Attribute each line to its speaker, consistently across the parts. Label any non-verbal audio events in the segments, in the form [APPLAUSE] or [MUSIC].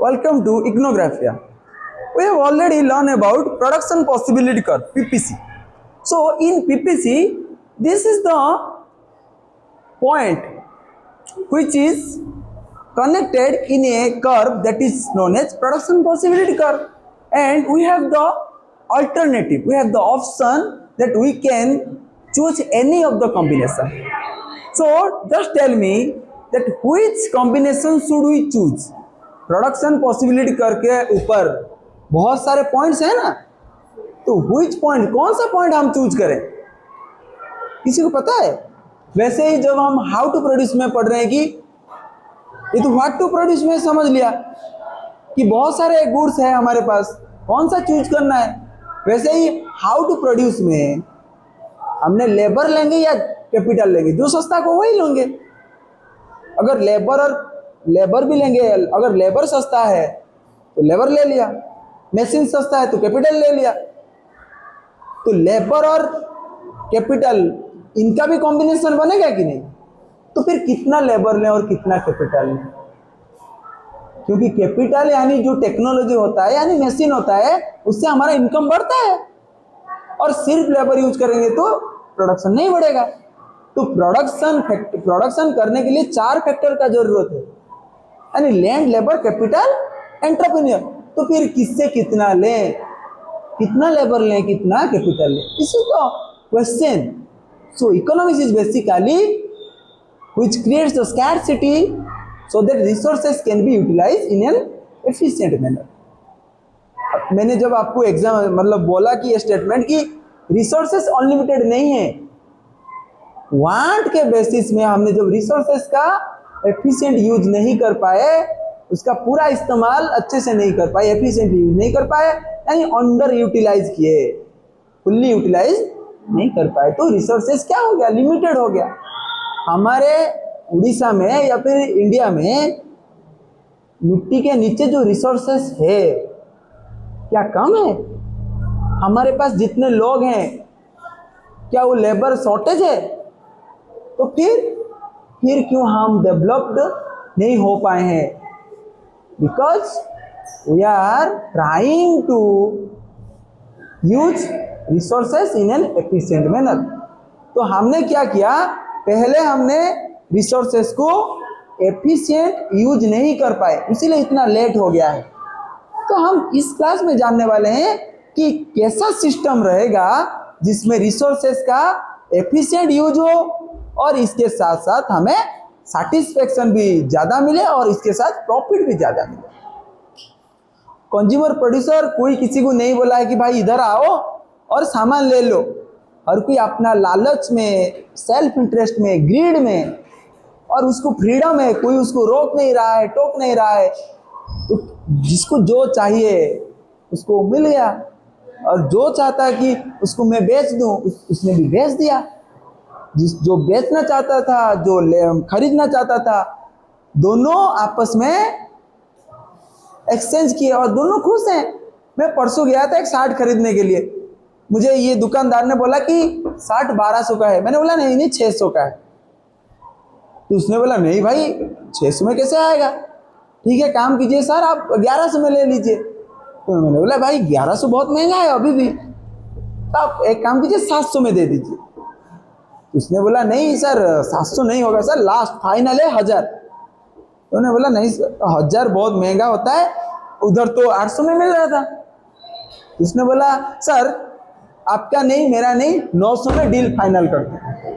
Speaker 1: Welcome to Ignographia. We have already learned about production possibility curve. [COUGHS] So in PPC, this is the point which is connected in a curve that is known as production possibility curve, and we have the alternative. We have the option that we can choose any of the combination. So just tell me that which combination should we choose? Production possibility करके ऊपर बहुत सारे points हैं ना, तो which point, कौन सा point हम चूज करें? किसी को पता है? वैसे ही जब हम हाउ टू प्रोड्यूस में पढ़ रहे हैं कि ये तो व्हाट टू प्रोड्यूस में समझ लिया कि बहुत सारे गुड्स है हमारे पास, कौन सा चूज करना है। वैसे ही हाउ टू प्रोड्यूस में हमने लेबर लेंगे या कैपिटल लेंगे, जो सस्ता को वही लेंगे। अगर लेबर भी लेंगे, अगर लेबर सस्ता है तो लेबर ले लिया, मशीन सस्ता है तो कैपिटल ले लिया। तो लेबर और कैपिटल इनका भी कॉम्बिनेशन बनेगा कि नहीं? तो फिर कितना लेबर लें और कितना कैपिटल लें? क्योंकि कैपिटल यानी जो टेक्नोलॉजी होता है यानी मशीन होता है, उससे हमारा इनकम बढ़ता है, और सिर्फ लेबर यूज करेंगे तो प्रोडक्शन नहीं बढ़ेगा। तो प्रोडक्शन करने के लिए 4 फैक्टर का जरूरत है, यानी लैंड, लेबर, कैपिटल, एंटरप्रेन्योर। तो फिर किससे कितना लें, कितना लेबर लें, कितना कैपिटल लें? This is the question. So economics is basically which creates the scarcity so that resources can be utilised in an efficient manner. मैंने जब आपको एग्जाम मतलब बोला कि ये स्टेटमेंट कि रिसोर्सेज अनलिमिटेड नहीं है, वांट के बेसिस में हमने जब रिसोर्सेज का एफिशिएंट यूज नहीं कर पाए, उसका पूरा इस्तेमाल अच्छे से नहीं कर पाए, एफिशिएंट यूज नहीं कर पाए, यानी अंडर यूटिलाइज किए, फुल्ली यूटिलाइज नहीं कर पाए, तो रिसोर्सेज क्या हो गया? लिमिटेड हो गया। हमारे उड़ीसा में या फिर इंडिया में मिट्टी के नीचे जो रिसोर्सेज है क्या कम है? हमारे पास जितने लोग हैं क्या वो लेबर शॉर्टेज है? तो फिर क्यों हम डेवलप्ड नहीं हो पाए हैं? Because we are trying to use resources in an efficient manner. तो हमने क्या किया, पहले हमने रिसोर्सेस को एफिशिएंट यूज नहीं कर पाए, इसीलिए इतना लेट हो गया है। तो हम इस क्लास में जानने वाले हैं कि कैसा सिस्टम रहेगा जिसमें रिसोर्सेस का एफिशिएंट यूज हो और इसके साथ साथ हमें सैटिस्फैक्शन भी ज़्यादा मिले और इसके साथ प्रॉफिट भी ज़्यादा मिले। कंज्यूमर प्रोड्यूसर कोई किसी को नहीं बोला है कि भाई इधर आओ और सामान ले लो। हर कोई अपना लालच में, सेल्फ इंटरेस्ट में, ग्रीड में, और उसको फ्रीडम है, कोई उसको रोक नहीं रहा है, टोक नहीं रहा है। तो जिसको जो चाहिए उसको मिल गया, और जो चाहता है कि उसको मैं बेच दूं उसने भी बेच दिया। जो बेचना चाहता था, जो खरीदना चाहता था, दोनों आपस में एक्सचेंज किए और दोनों खुश हैं। मैं परसों गया था एक शर्ट खरीदने के लिए, मुझे ये दुकानदार ने बोला कि शर्ट 1200 का है। मैंने बोला नहीं 600 का है। तो उसने बोला नहीं भाई 600 में कैसे आएगा, ठीक है काम कीजिए सर आप 1100 में ले लीजिए। तो मैंने बोला भाई 1100 बहुत महंगा है अभी भी, तो आप एक काम कीजिए 700 में दे दीजिए। उसने बोला नहीं सर 700 नहीं होगा सर, लास्ट फाइनल है 1000। तो उन्होंने बोला नहीं 1000 बहुत महंगा होता है, उधर तो 800 में मिल रहा था। उसने बोला सर आपका नहीं मेरा नहीं 900 में डील फाइनल करते हैं।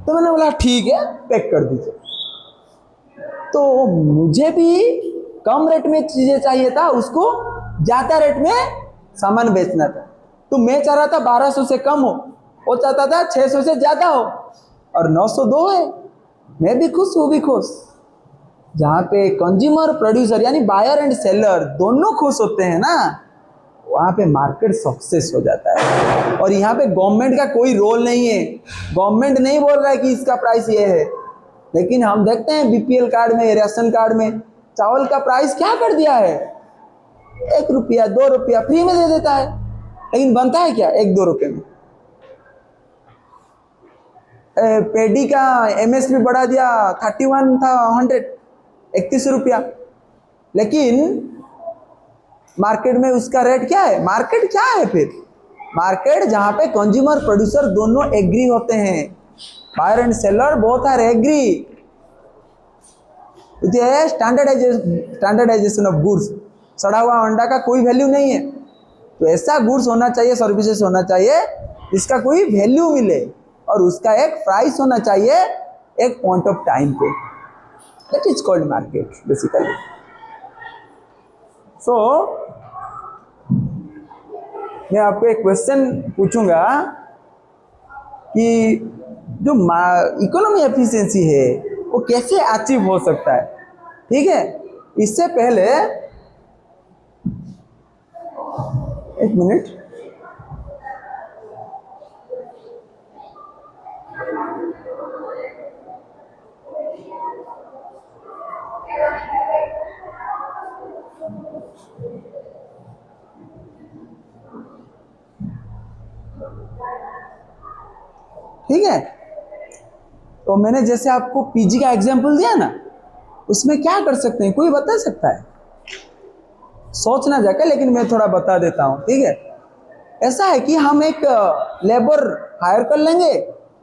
Speaker 1: तो मैंने बोला ठीक है पैक कर दीजिए। तो मुझे भी कम रेट में चीजें चाहिए था, उसको ज्यादा रेट में सामान बेचना था। तो मैं चाह रहा था 1200 से कम हो, वो चाहता था 600 से ज्यादा हो, और 902 है। मैं भी खुश, वो भी खुश। जहाँ पे कंज्यूमर प्रोड्यूसर यानी बायर एंड सेलर दोनों खुश होते हैं ना, वहाँ पे मार्केट सक्सेस हो जाता है। और यहाँ पे गवर्नमेंट का कोई रोल नहीं है, गवर्नमेंट नहीं बोल रहा है कि इसका प्राइस ये है। लेकिन हम देखते हैं बीपीएल कार्ड में, राशन कार्ड में चावल का प्राइस क्या कर दिया है, 1 रुपया 2 रुपया फ्री में दे देता है। लेकिन बनता है क्या 1-2 रुपये में। पेडी का एमएसपी बढ़ा दिया, 31 था 100, 31 रुपया। लेकिन मार्केट में उसका रेट क्या है? मार्केट क्या है फिर? मार्केट जहां पे कंज्यूमर प्रोड्यूसर दोनों एग्री होते हैं, buyer and seller both are agree with a standardisation of goods. सड़ा हुआ अंडा का कोई वैल्यू नहीं है, तो ऐसा गुड्स होना चाहिए, सर्विसेज होना चाहिए जिसका कोई वैल्यू मिले और उसका एक प्राइस होना चाहिए एक पॉइंट ऑफ टाइम पे। That is called market basically. So मैं आपको एक क्वेश्चन पूछूंगा कि जो इकोनॉमी एफिशिएंसी है वो कैसे अचीव हो सकता है, ठीक है? इससे पहले एक मिनट, ठीक है? तो मैंने जैसे आपको पीजी का एग्जांपल दिया ना, उसमें क्या कर सकते हैं, कोई बता सकता है? सोचना जाके, लेकिन मैं थोड़ा बता देता हूँ, ठीक है? ऐसा है कि हम एक लेबर हायर कर लेंगे,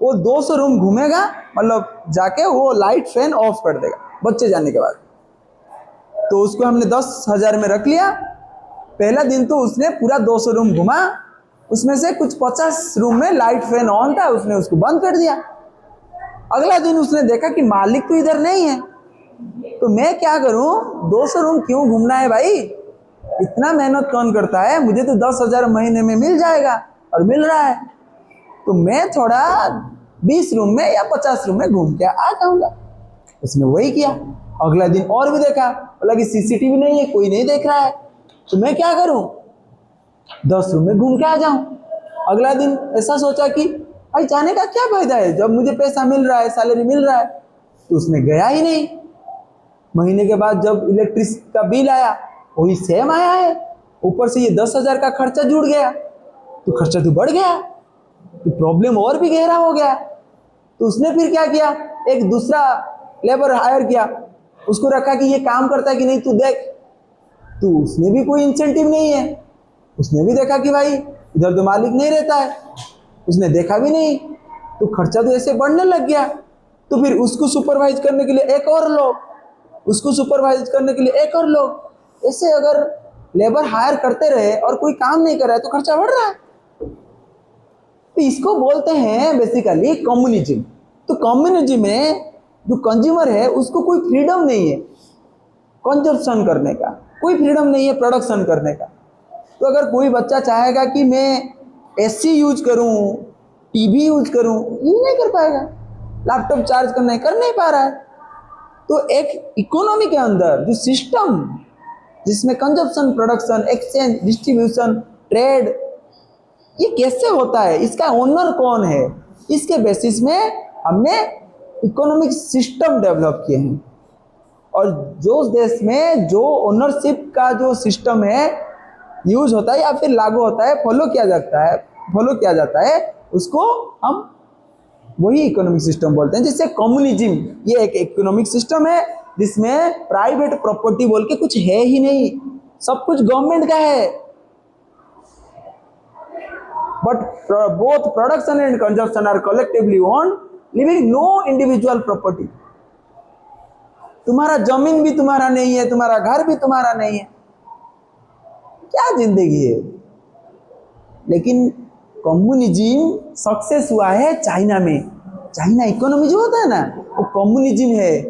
Speaker 1: वो 200 रूम घूमेगा, मतलब जाके वो लाइट फैन ऑफ कर देगा बच्चे जाने के बाद। तो उसको हमने 10,000 में रख लिया। पहला दिन तो उसने पूरा 200 रूम घुमा, उसमें से कुछ 50 रूम में लाइट फैन ऑन था, उसने उसको बंद कर दिया। अगला दिन उसने देखा कि मालिक तो इधर नहीं है, तो मैं क्या करूं, 200 रूम क्यों घूमना है भाई, इतना मेहनत कौन करता है, मुझे तो 10,000 महीने में मिल जाएगा और मिल रहा है, तो मैं थोड़ा 20 रूम में या 50 रूम में घूम के आ जाऊंगा। उसने वही किया। अगला दिन और भी देखा, बोला कि सीसीटीवी नहीं है, कोई नहीं देख रहा है, तो मैं क्या करूं, 10 रूम में घूम के आ जाऊं। अगला दिन ऐसा सोचा कि भाई जाने का क्या फायदा है, जब मुझे पैसा मिल रहा है, सैलरी मिल रहा है, तो उसने गया ही नहीं। महीने के बाद जब इलेक्ट्रिसिटी का बिल आया, वही सेम आया है, ऊपर से ये 10,000 का खर्चा जुड़ गया, तो खर्चा तो बढ़ गया, तो प्रॉब्लम और भी गहरा हो गया। तो उसने फिर क्या किया, एक दूसरा लेबर हायर किया, उसको रखा कि ये काम करता है कि नहीं तू देख। तो उसने भी कोई इंसेंटिव नहीं है, उसने भी देखा कि भाई इधर तो मालिक नहीं रहता है, उसने देखा भी नहीं, तो खर्चा तो ऐसे बढ़ने लग गया। तो फिर उसको सुपरवाइज करने के लिए एक और लोग, उसको सुपरवाइज करने के लिए एक और लोग, ऐसे अगर लेबर हायर करते रहे और कोई काम नहीं कर रहा है तो खर्चा बढ़ रहा है। तो इसको बोलते हैं बेसिकली कम्युनिज्म। तो कम्युनिज्म में जो कंज्यूमर है उसको कोई फ्रीडम नहीं है कंजप्शन करने का, कोई फ्रीडम नहीं है प्रोडक्शन करने का। तो अगर कोई बच्चा चाहेगा कि मैं एसी यूज करूं, टीवी यूज करूं, यूज नहीं कर पाएगा, लैपटॉप चार्ज करना है, कर नहीं पा रहा है। तो एक इकोनॉमी के अंदर जो सिस्टम जिसमें consumption, production, exchange, distribution, trade, ये कैसे होता है, इसका ओनर कौन है, इसके बेसिस में हमने इकोनॉमिक सिस्टम डेवलप किए हैं। और जो देश में जो ओनरशिप का जो सिस्टम है यूज होता है या फिर लागू होता है, फॉलो किया जाता है, उसको हम वही इकोनॉमिक सिस्टम बोलते हैं। जैसे कम्युनिज्म, ये एक इकोनॉमिक सिस्टम है जिसमें प्राइवेट प्रॉपर्टी बोल के कुछ है ही नहीं, सब कुछ गवर्नमेंट का है। But both production and consumption are collectively owned, leaving no individual property. तुम्हारा जमीन भी तुम्हारा नहीं है, तुम्हारा घर भी तुम्हारा नहीं है, क्या जिंदगी है। लेकिन कम्युनिज्म सक्सेस हुआ है चाइना में। चाइना इकोनॉमी जो होता है ना, वो कम्युनिज्म है।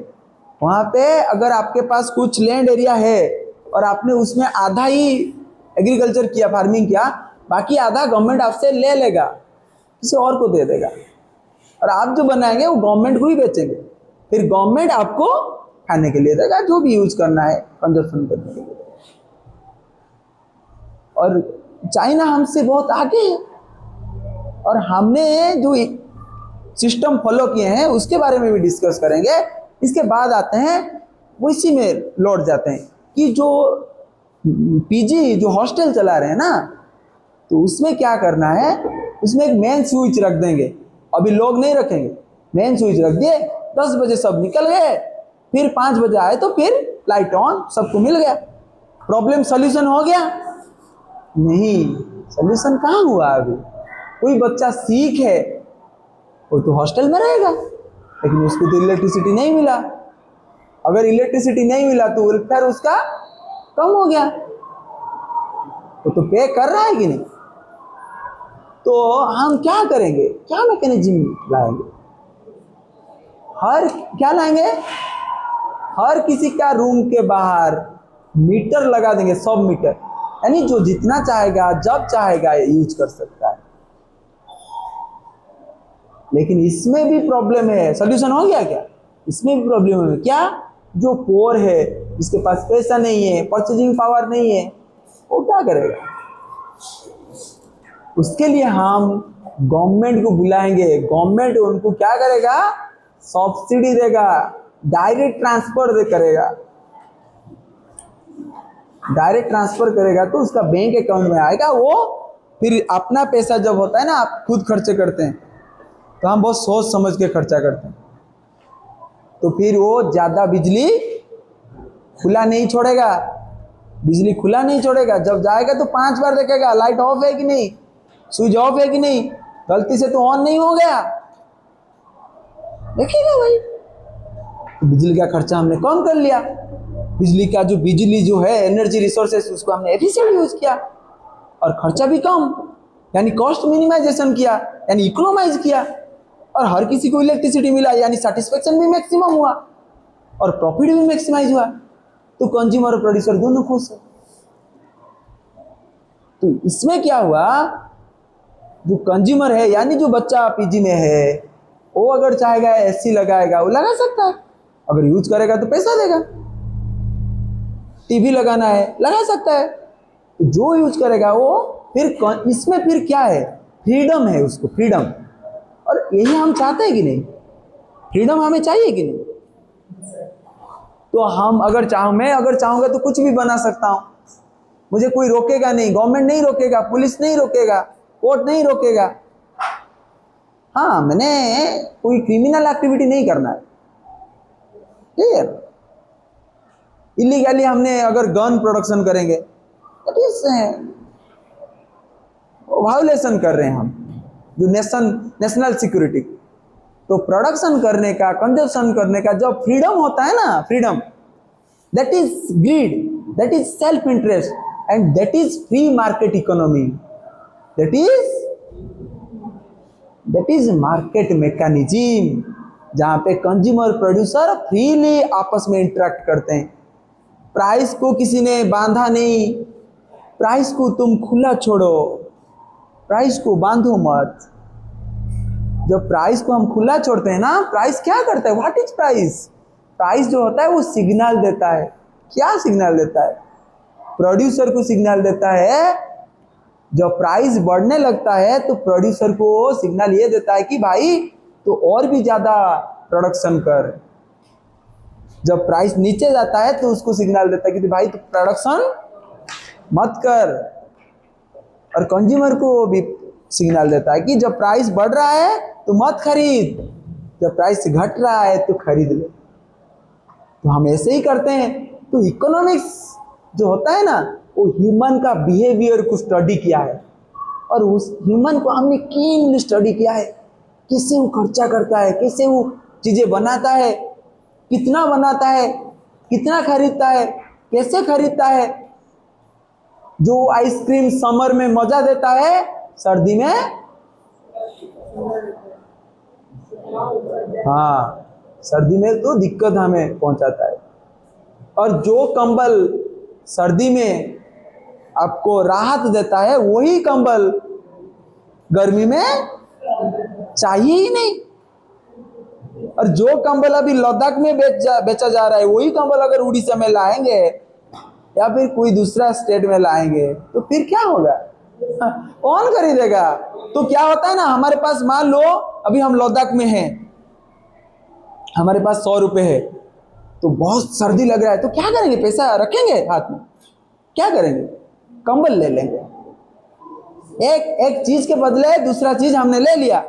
Speaker 1: वहाँ पे अगर आपके पास कुछ लैंड एरिया है और आपने उसमें आधा ही एग्रीकल्चर किया, फार्मिंग किया, बाकी आधा गवर्नमेंट आपसे ले लेगा, किसी और को दे देगा, और आप जो बनाएंगे वो गवर्नमेंट को ही बेचेंगे, फिर गवर्नमेंट आपको खाने के लिए देगा, जो भी यूज करना है कंजप्शन करने के लिए। और चाइना हमसे बहुत आगे है, और हमने जो सिस्टम फॉलो किए हैं उसके बारे में भी डिस्कस करेंगे। इसके बाद आते हैं उसी में लौट जाते हैं कि जो पीजी जो हॉस्टल चला रहे हैं ना, तो उसमें क्या करना है, उसमें एक मेन स्विच रख देंगे। अभी लोग नहीं रखेंगे, मेन स्विच रख दिए, 10 बजे सब निकल गए, फिर 5 बजे आए तो फिर लाइट ऑन, सबको मिल गया, प्रॉब्लम सॉल्यूशन हो गया? नहीं, सॉल्यूशन कहाँ हुआ अभी। कोई बच्चा सीख है, वो तो हॉस्टल में रहेगा, लेकिन उसको तो इलेक्ट्रिसिटी नहीं मिला। अगर इलेक्ट्रिसिटी नहीं मिला तो वेलफेयर उसका कम हो गया, तो पे कर रहा है कि नहीं। तो हम क्या करेंगे, क्या मैकेनिज्म लाएंगे? क्या लाएंगे? हर किसी का रूम के बाहर मीटर लगा देंगे, सब मीटर, यानी जो जितना चाहेगा जब चाहेगा यूज कर सकता है। लेकिन इसमें भी प्रॉब्लम है, सॉल्यूशन हो गया क्या? इसमें भी प्रॉब्लम है क्या? जो पोर है, जिसके पास पैसा नहीं है, परचेजिंग पावर नहीं है, वो क्या करेगा? उसके लिए हम गवर्नमेंट को बुलाएंगे, गवर्नमेंट उनको क्या करेगा? सब्सिडी देगा, डायरेक्ट ट्रांसफर करेगा। डायरेक्ट ट्रांसफर करेगा तो उसका बैंक अकाउंट में आएगा, वो फिर अपना पैसा जब होता है ना, आप खुद खर्चे करते हैं, तो हम बहुत सोच समझ के खर्चा करते हैं, तो फिर वो ज़्यादा बिजली खुला नहीं छोड़ेगा, बिजली खुला नहीं छोड़ेगा। जब जाएगा तो 5 बार देखेगा लाइट ऑफ है कि नहीं, स्विच ऑफ है कि नहीं, गलती से तो ऑन नहीं हो गया, देखेगा भाई। तो बिजली का खर्चा हमने कम कर लिया, बिजली जो है एनर्जी रिसोर्सेस, उसको हमने एफिशिएंट यूज किया और खर्चा भी कम, यानी कॉस्ट मिनिमाइजेशन किया, यानी इकोनोमाइज किया, और हर किसी को इलेक्ट्रिसिटी मिला, यानी सेटिस्फेक्शन भी मैक्सिमम हुआ और प्रॉफिट भी मैक्सिमाइज हुआ। तो कंज्यूमर और प्रोड्यूसर दोनों खुश है। तो इसमें क्या हुआ, जो कंज्यूमर है यानी जो बच्चा पीजी में है, वो अगर चाहेगा एसी लगाएगा, वो लगा सकता है, अगर यूज करेगा तो पैसा देगा। टीवी लगाना है, लगा सकता है, तो जो यूज करेगा वो फिर इसमें फिर क्या है, फ्रीडम है, उसको फ्रीडम। और यही हम चाहते हैं कि नहीं, फ्रीडम हमें चाहिए कि नहीं। तो हम मैं अगर चाहूंगा तो कुछ भी बना सकता हूं, मुझे कोई रोकेगा नहीं, गवर्नमेंट नहीं रोकेगा, पुलिस नहीं रोकेगा, कोर्ट नहीं रोकेगा। हाँ, मैंने कोई क्रिमिनल एक्टिविटी नहीं करना है, ठीक है। इलीगली हमने अगर गन प्रोडक्शन करेंगे तो वायोलेशन कर रहे हैं हम, जो नेशनल सिक्योरिटी। तो प्रोडक्शन करने का, कंजप्शन करने का जो फ्रीडम होता है ना, freedom, that is greed, that is self interest, and that is free market economy, that is market mechanism, जहां पे कंज्यूमर प्रोड्यूसर फ्रीली आपस में इंटरेक्ट करते हैं। प्राइस को किसी ने बांधा नहीं, प्राइस को तुम खुला छोड़ो, प्राइस को बांधो मत। जब प्राइस को हम खुला छोड़ते हैं ना, प्राइस क्या करता है, व्हाट इज प्राइस? प्राइस जो होता है वो सिग्नल देता है। क्या सिग्नल देता है? प्रोड्यूसर को सिग्नल देता है। जब प्राइस बढ़ने लगता है तो प्रोड्यूसर को सिग्नल ये देता है कि भाई तो और भी ज्यादा प्रोडक्शन कर। जब प्राइस नीचे जाता है तो उसको सिग्नल देता है कि भाई तो प्रोडक्शन मत कर। और कंज्यूमर को भी सिग्नल देता है कि जब प्राइस बढ़ रहा है तो मत खरीद, जब प्राइस घट रहा है तो खरीद ले। तो हम ऐसे ही करते हैं। तो इकोनॉमिक्स जो होता है ना, वो ह्यूमन का बिहेवियर को स्टडी किया है, और उस ह्यूमन को हमने कीनली स्टडी किया है, कैसे वो खर्चा करता है, कैसे वो चीजें बनाता है, कितना बनाता है, कितना खरीदता है, कैसे खरीदता है। जो आइसक्रीम समर में मजा देता है, सर्दी में हाँ, सर्दी में तो दिक्कत हमें पहुंचाता है। और जो कंबल सर्दी में आपको राहत देता है, वही कंबल गर्मी में चाहिए ही नहीं। और जो कंबल अभी लद्दाख में बेचा जा रहा है, वही कंबल अगर उड़ीसा में लाएंगे या फिर कोई दूसरा स्टेट में लाएंगे तो फिर क्या होगा? कौन खरीदेगा? तो क्या होता है ना, हमारे पास मान लो अभी हम लद्दाख में हैं, हमारे पास 100 रुपए है, तो बहुत सर्दी लग रहा है, तो क्या करेंगे? पैसा रखेंगे हाथ में, क्या करेंगे? कंबल ले लेंगे। एक चीज के बदले दूसरा चीज हमने ले लिया।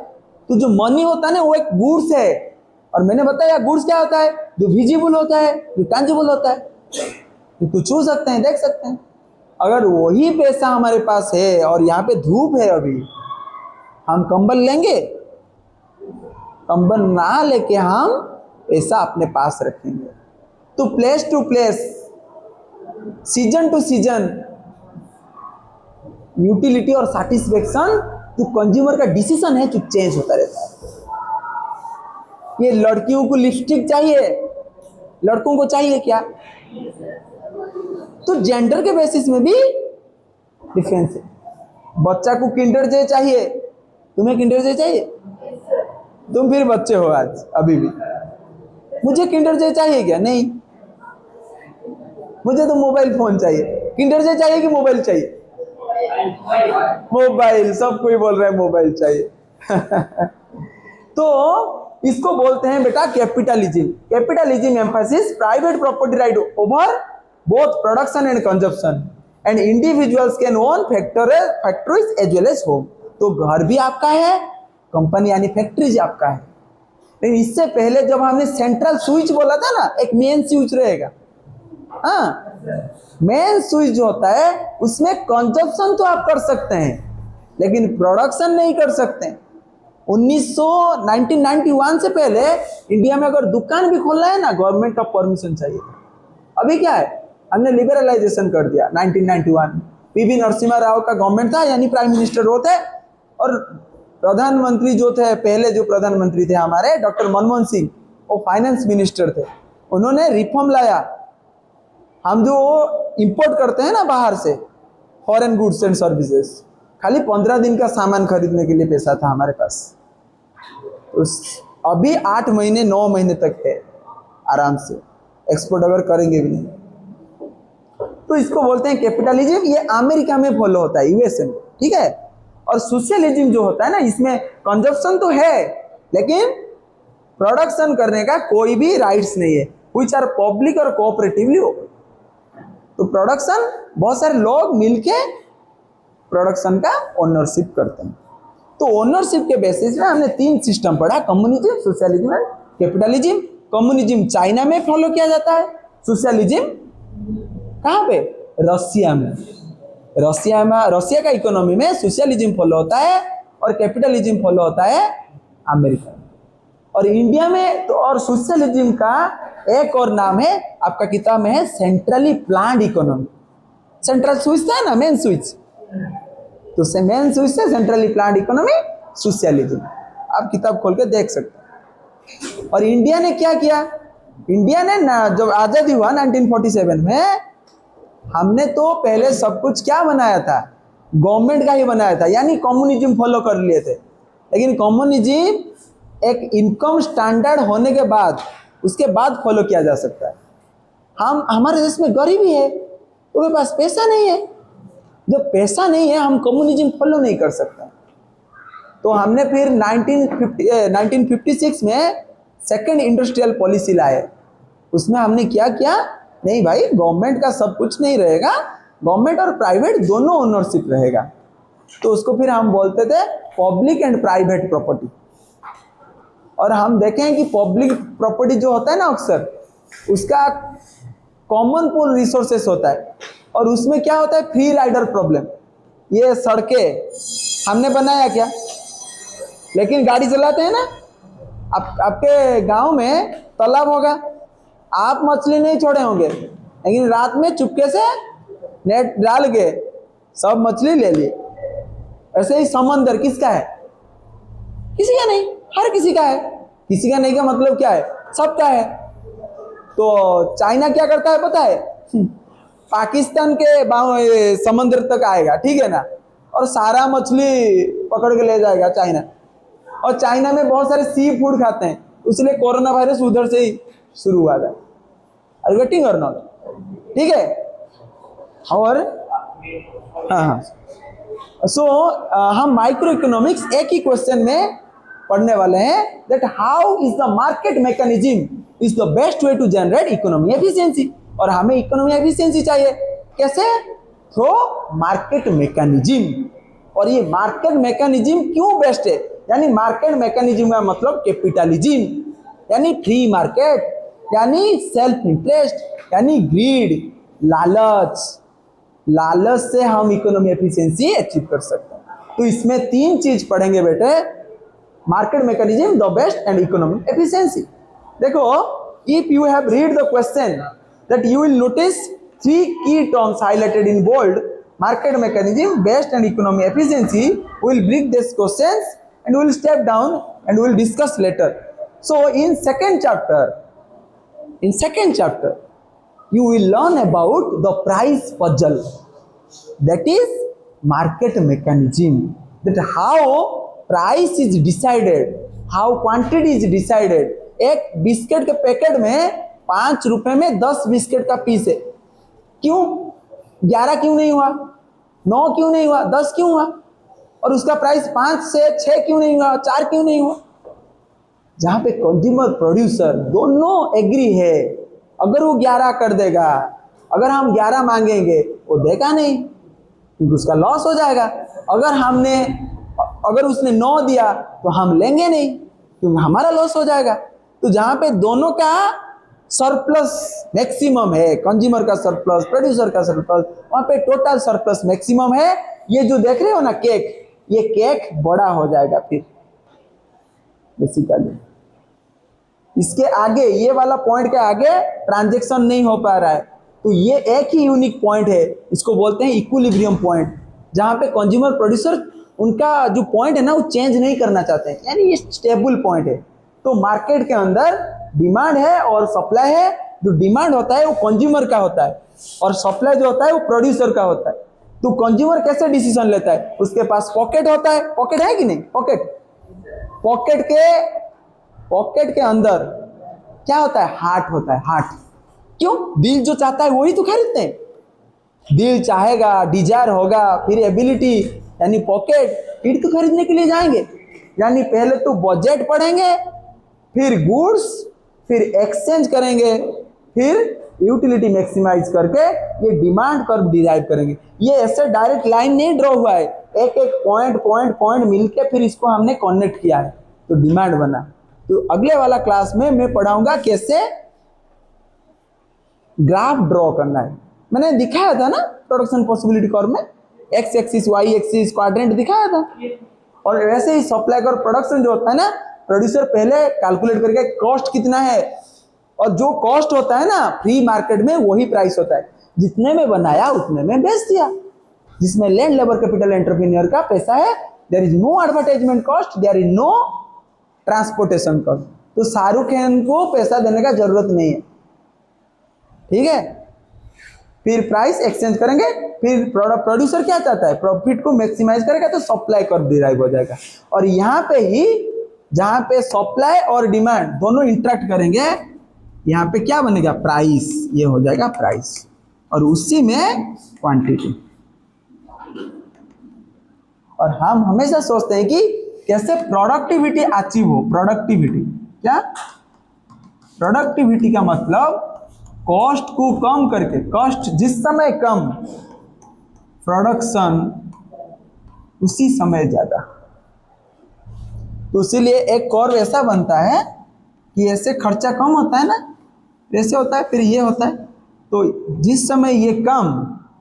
Speaker 1: तो जो मनी होता है ना, वो एक गुड्स है। और मैंने बताया गुड्स क्या होता है, जो विजिबल होता है, जो टैंजिबल होता है। तो छू सकते हैं, देख सकते हैं। अगर वही पैसा हमारे पास है और यहाँ पे धूप है अभी, हम कंबल लेंगे? कंबल ना लेके हम पैसा अपने पास रखेंगे। तो place to place, season to season, utility और सैटिस्फैक्शन जो कंज्यूमर का डिसीजन है जो चेंज होता रहता है। ये लड़कियों को लिपस्टिक चाहिए, लड़कों को चाहिए क्या? तो जेंडर के बेसिस में भी डिफरेंस है। बच्चा को किंडर जॉय चाहिए, तुम्हें किंडर जॉय चाहिए? तुम फिर बच्चे हो आज अभी भी। मुझे किंडर जॉय चाहिए क्या? नहीं, मुझे तो मोबाइल फोन चाहिए। किंडर जॉय चाहिए कि मोबाइल चाहिए? मोबाइल, सब कोई बोल रहा है मोबाइल चाहिए। तो इसको बोलते हैं बेटा capitalism. Capitalism emphasis private property right over both production and consumption and individuals can own factories as well as home. तो घर भी आपका है, कंपनी यानी फैक्ट्रीज आपका है। लेकिन इससे पहले जब हमने सेंट्रल स्विच बोला था ना, एक मेन स्विच रहेगा। हाँ, मेन स्विच जो होता है उसमें कंजप्शन तो आप कर सकते हैं लेकिन प्रोडक्शन नहीं कर सकते। 1991 से पहले इंडिया में अगर दुकान भी खोलना है ना, गवर्नमेंट का परमिशन चाहिए। अभी क्या है, हमने लिबरलाइजेशन कर दिया 1991। पीवी नरसिम्हा राव का गवर्नमेंट था, यानी प्राइम मिनिस्टर वो थे, और प्रधानमंत्री जो थे, पहले जो प्रधानमंत्री थे हमारे डॉक्टर मनमोहन सिंह, वो फाइनेंस मिनिस्टर थे। उन्होंने रिफॉर्म लाया। हम जो इंपोर्ट करते हैं ना बाहर से, फॉरेन गुड्स एंड सर्विसेज, खाली 15 दिन का सामान खरीदने के लिए पैसा था हमारे पास। उस अभी 8 महीने 9 महीने तक है आराम से, एक्सपोर्ट अगर करेंगे भी नहीं। तो इसको बोलते हैं कैपिटलिज्म। ये अमेरिका में फॉलो होता है, यूएसए में, ठीक है। और सोशलिज्म जो होता है ना, इसमें कंजप्शन तो है लेकिन प्रोडक्शन करने का कोई भी राइट्स नहीं है, व्हिच आर पब्लिक और कोऑपरेटिवली ओन। तो प्रोडक्शन बहुत सारे लोग मिलके प्रोडक्शन का ओनरशिप करते हैं। तो ओनरशिप के बेसिस में हमने 3 सिस्टम पढ़ा, communism, socialism and capitalism. Communism China में फॉलो किया जाता है, सोशलिज्म कहाँ पे? रशिया में। रशिया का इकोनॉमी में सोशलिज्म फॉलो होता है और कैपिटलिज्म फॉलो होता है अमेरिका में। और इंडिया में तो और सोशलिज्म का एक और नाम है, आपका किताब में है, centrally planned economy. Central switch था ना, मेन स्विच, तो मेन स्विच से सेंट्रली प्लान्ड इकोनॉमी सोशलिज्म। आप किताब खोल के देख सकते हैं। और इंडिया ने क्या किया? इंडिया ने जब आजादी हुआ 1947 में, हमने तो पहले सब कुछ क्या बनाया था? गवर्नमेंट का ही बनाया था, यानी कम्युनिज्म फॉलो कर लिए थे। लेकिन कम्युनिज्म एक इनकम स्टैंडर्ड होने के बाद, उसके बाद फॉलो किया जा सकता है। हमारे देश में गरीबी है, उनके पास पैसा नहीं है। जब पैसा नहीं है, हम कम्युनिज्म फॉलो नहीं कर सकते। तो हमने फिर 1956 में सेकेंड इंडस्ट्रियल पॉलिसी लाए। उसमें हमने क्या किया? नहीं भाई, गवर्नमेंट का सब कुछ नहीं रहेगा, गवर्नमेंट और प्राइवेट दोनों ओनरशिप रहेगा। तो उसको फिर हम बोलते थे पब्लिक एंड प्राइवेट प्रॉपर्टी। और हम देखें कि पब्लिक प्रॉपर्टी जो होता है ना, अक्सर उसका कॉमन पूल रिसोर्सेस होता है, और उसमें क्या होता है? Free rider problem. ये सड़कें हमने बनाया क्या? लेकिन गाड़ी चलाते हैं ना, आपके गांव में तालाब होगा, आप मछली नहीं छोड़े होंगे, लेकिन रात में चुपके से नेट डाल के सब मछली ले ली। ऐसे ही समंदर किसका है? किसी का नहीं, हर किसी का है। किसी का नहीं का मतलब क्या है? सबका है। तो चाइना क्या करता है पता है? पाकिस्तान के समंदर तक आएगा, ठीक है ना, और सारा मछली पकड़ के ले जाएगा चाइना। और चाइना में बहुत सारे सी फूड खाते हैं, इसलिए कोरोना वायरस उधर से ही शुरू हुआ था। आर गेटिंग और नॉट? ठीक है। और हाँ, सो हम माइक्रो इकोनॉमिक्स एक ही क्वेश्चन में पढ़ने वाले हैं, that how is the market mechanism is the best way to generate economy efficiency. और हमें इकोनॉमी एफिशिएंसी चाहिए कैसे? Through market mechanism. और ये मार्केट मैकेनिज्म क्यों बेस्ट है? यानी मार्केट मैकेनिज्म का मतलब कैपिटलिज्म, यानी फ्री मार्केट, यानी सेल्फ इंटरेस्ट, यानी ग्रीड, लालच। लालच से हम इकोनॉमी एफिशिएंसी अचीव कर सकते हैं। तो इसमें 3 चीज पढ़ेंगे बेटे, market mechanism, the best and economic efficiency. देखो, if you have read the question that you will notice 3 key terms highlighted in bold: market mechanism, best and economic efficiency. We will break these questions and we will step down and we will discuss later. So in second chapter you will learn about the price puzzle, that is market mechanism, that how price is decided, how quantity is decided. एक biscuit के packet में 5 रुपए में 10 biscuit का piece है, क्यों 11 क्यों नहीं हुआ, 9 क्यों नहीं हुआ, 10 क्यों हुआ, और उसका प्राइस 5 से 6 क्यों नहीं हुआ, 4 क्यों नहीं हुआ? जहां पे कंज्यूमर प्रोड्यूसर दोनों एग्री है, अगर वो 11 कर देगा, अगर हम 11 मांगेंगे वो देगा नहीं क्योंकि उसका लॉस हो जाएगा। अगर उसने 9 दिया तो हम लेंगे नहीं क्योंकि हमारा लॉस हो जाएगा। तो जहां पे दोनों का सरप्लस मैक्सिमम है, कंज्यूमर का सरप्लस, प्रोड्यूसर का सरप्लस, वहां पे टोटल सरप्लस मैक्सिमम है। ये जो देख रहे हो ना केक, ये केक बड़ा हो जाएगा फिर बेसिकली। इसके आगे, ये वाला पॉइंट के आगे ट्रांजैक्शन नहीं हो पा रहा है, तो ये एक ही यूनिक पॉइंट है, इसको बोलते हैं इक्विलिब्रियम पॉइंट, जहां पे कंज्यूमर प्रोड्यूसर उनका जो पॉइंट है ना वो चेंज नहीं करना चाहते हैं, यानी ये स्टेबल पॉइंट है। तो मार्केट के अंदर डिमांड है और सप्लाई है। जो डिमांड होता है वो कंज्यूमर का होता है और सप्लाई जो होता है वो प्रोड्यूसर का होता है। तो कंज्यूमर कैसे डिसीजन लेता है? उसके पास पॉकेट होता है, पॉकेट है कि नहीं? पॉकेट के अंदर क्या होता है? हार्ट होता है, हार्ट। क्यों? दिल जो चाहता है वही तो खरीदते हैं। दिल चाहेगा, डिजायर होगा, फिर एबिलिटी यानी पॉकेट, फिर तो खरीदने के लिए जाएंगे। यानी पहले तो बजट पढ़ेंगे, फिर गुड्स, फिर एक्सचेंज करेंगे, फिर यूटिलिटी मैक्सिमाइज करके ये डिमांड कर्व डिराइव करेंगे। ये ऐसे डायरेक्ट लाइन नहीं ड्रॉ हुआ है, एक एक पॉइंट मिलके फिर इसको हमने कनेक्ट किया है तो डिमांड बना। तो अगले वाला क्लास में मैं पढ़ाऊंगा कैसे ग्राफ ड्रॉ करना है। मैंने दिखाया था ना प्रोडक्शन पॉसिबिलिटी कर्व में, X axis, Y axis, quadrant दिखाया था। और वैसे ही सप्लाई और प्रोडक्शन जो होता है ना, प्रोड्यूसर पहले कैलकुलेट करके कॉस्ट कितना है, और जो कॉस्ट होता है ना फ्री मार्केट में वही प्राइस होता है। जितने में बनाया उतने में बेच दिया। जिसमें लैंड, लेबर, कैपिटल, एंटरप्रेन्योर का पैसा है, there is no advertisement cost, there is no transportation cost. तो शाहरुख खान को पैसा देने का जरूरत नहीं है, ठीक है। फिर प्राइस एक्सचेंज करेंगे, फिर प्रोड्यूसर क्या चाहता है? प्रॉफिट को मैक्सिमाइज करेगा तो सप्लाई कर्व डिराइव हो जाएगा। और यहाँ पे ही जहाँ पे सप्लाई और डिमांड दोनों इंटरेक्ट करेंगे, यहाँ पे क्या बनेगा? प्राइस। ये हो जाएगा प्राइस, और उसी में क्वांटिटी। और हम हमेशा सोचते हैं कि कैसे प्रोडक्टिविटी अचीव हो। प्रोडक्टिविटी क्या? प्रोडक्टिविटी का मतलब कॉस्ट को कम करके, कॉस्ट जिस समय कम, प्रोडक्शन उसी समय ज्यादा। तो इसीलिए एक कर्व ऐसा बनता है कि ऐसे खर्चा कम होता है ना, ऐसे होता है, फिर ये होता है। तो जिस समय ये कम,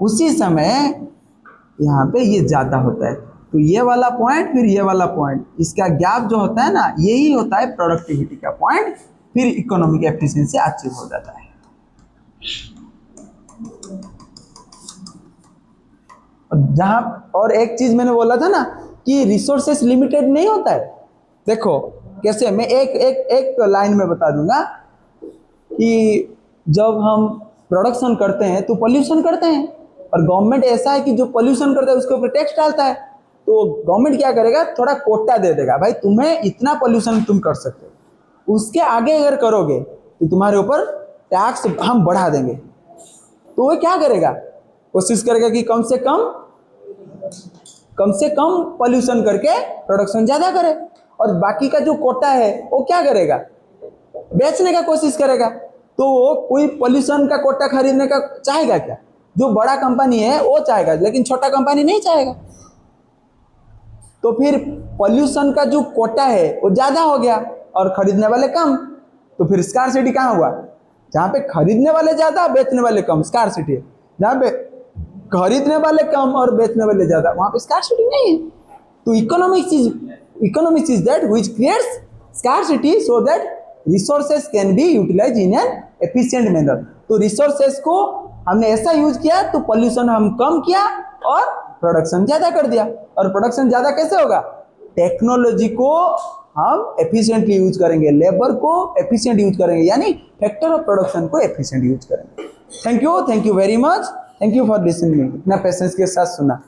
Speaker 1: उसी समय यहाँ पे ये ज्यादा होता है। तो ये वाला पॉइंट, फिर ये वाला पॉइंट, इसका गैप जो होता है ना, यही होता है प्रोडक्टिविटी का पॉइंट। फिर इकोनॉमिक एफिशिएंसी अचीव हो जाता है। और एक चीज मैंने बोला था ना कि रिसोर्सेस लिमिटेड नहीं होता है। देखो कैसे, मैं एक लाइन में बता दूंगा कि जब हम प्रोडक्शन करते हैं तो पोल्यूशन करते हैं, और गवर्नमेंट ऐसा है कि जो पोल्यूशन करता है उसके ऊपर टैक्स डालता है। तो गवर्नमेंट क्या करेगा? थोड़ा कोटा दे देगा, भाई तुम्हें इतना पोल्यूशन तुम कर सकते हो, उसके आगे अगर करोगे तो तुम्हारे ऊपर टैक्स हम बढ़ा देंगे। तो वो क्या करेगा? कोशिश करेगा कि कम से कम पोल्यूशन करके प्रोडक्शन ज्यादा करे, और बाकी का जो कोटा है वो क्या करेगा? बेचने का कोशिश करेगा। तो वो कोई पोल्यूशन का कोटा खरीदने का चाहेगा क्या? जो बड़ा कंपनी है वो चाहेगा, लेकिन छोटा कंपनी नहीं चाहेगा। तो फिर पोल्यूशन का जो कोटा है वो ज्यादा हो गया और खरीदने वाले कम, तो फिर स्कार्सिटी कहाँ हुआ? जहाँ पे खरीदने वाले ज्यादा बेचने वाले कम, स्कार्सिटी है। जहाँ पे खरीदने वाले कम और बेचने वाले ज्यादा, वहाँ पे स्कार्सिटी नहीं है। तो economics is that which creates scarcity so that resources can be utilise in an efficient manner. तो रिसोर्सेस को हमने ऐसा यूज किया तो पॉल्यूशन हम कम किया और प्रोडक्शन ज्यादा कर दिया। और प्रोडक्शन ज्यादा कैसे होगा? टेक्नोलॉजी को हम एफिशिएंटली यूज करेंगे, लेबर को एफिशिएंट यूज करेंगे, यानी फैक्टर ऑफ प्रोडक्शन को एफिशिएंट यूज करेंगे। Thank you very much, thank you for listening. इतना पेशेंस के साथ सुना।